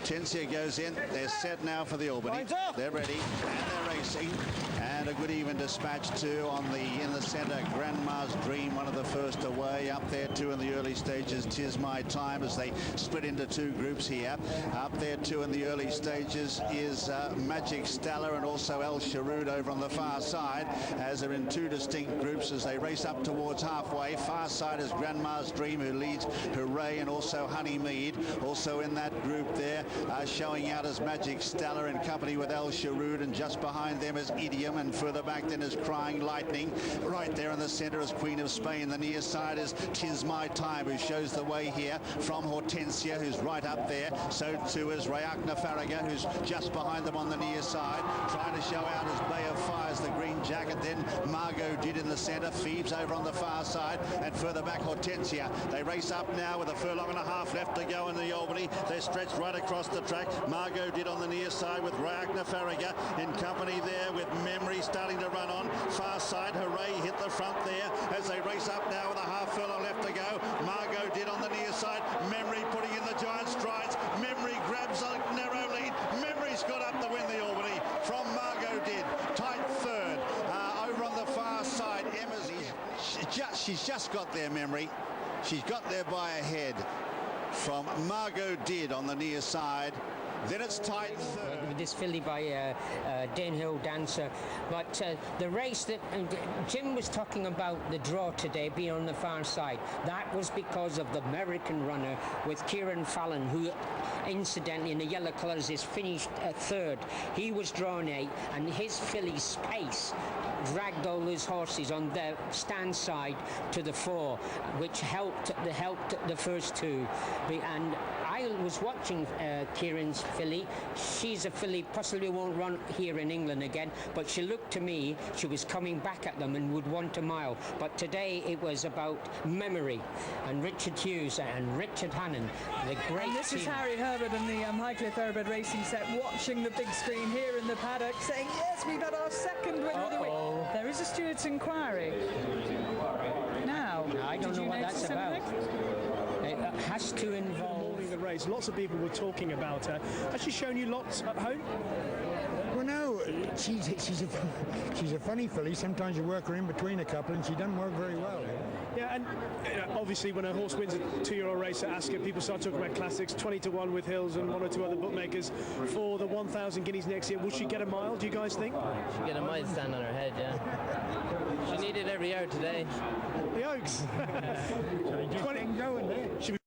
Hortensia goes in. They're set now for the Albany. They're ready and they're racing. And a good even dispatch too in the centre. Grandma's Dream, one of the first away. Up there too in the early stages. 'Tis My Time, as they split into two groups here. Up there too in the early stages is Magic Stella and also El Sharood over on the far side, as they're in two distinct groups as they race up towards halfway. Far side is Grandma's Dream, who leads Hooray, and also Honeymead. Also in that group there, showing out as Magic Stella in company with El Sharood, and just behind them is Idiom, and further back then is Crying Lightning. Right there in the centre is Queen of Spain. The near side is 'Tis My Time, who shows the way here from Hortensia, who's right up there. So too is Rayakna Farraga, who's just behind them on the near side, trying to show out as Bay of Fires, the green jacket. Then Margot did in the centre, Phoebes over on the far side, and further back Hortensia. They race up now with a furlong and a half left to go in the Albany. They're stretched right across the track. Margot did on the near side with Rayakna Farraga in company there with Memory starting to run on. Far side, Hooray hit the front there as they race up now with a half furlong left to go. Margot did on the near side. Memory putting in the giant strides. Memory grabs a narrow lead. Memory's got up to win the Albany from Margot did. Tight third. Over on the far side, Emma's. She's just got there, Memory. She's got there by a head from Margot did on the near side. Then it's tight third. This filly by Dane Hill Dancer. But the race that Jim was talking about, the draw today being on the far side, that was because of the American runner with Kieran Fallon, who incidentally in the yellow colours is finished third. He was drawn 8, and his filly's pace dragged all those horses on the stand side to the 4, which helped the first two. And I was watching Kieran's filly. She's a filly possibly won't run here in England again, but she looked to me, she was coming back at them and would want a mile. But today it was about Memory and Richard Hughes and Richard Hannon, the great And this team. is Harry Herbert and the Highcliffe Thoroughbred Racing set, watching the big screen here in the paddock, saying, yes, we've had our second winner of the week. There is a steward's inquiry. Now, I don't know what that's about. It has to involve... The race, lots of people were talking about her. Has she shown you lots at home? Well, no, she's a funny filly. Sometimes you work her in between a couple, and she doesn't work very well. Yeah, and obviously when a horse wins a 2-year-old race at Ascot, people start talking about classics, 20-1 with Hills and 1 or 2 other bookmakers for the 1,000 guineas next year. Will she get a mile, do you guys think? She'll get a mile stand on her head, yeah. She needed every hour today. The Oaks.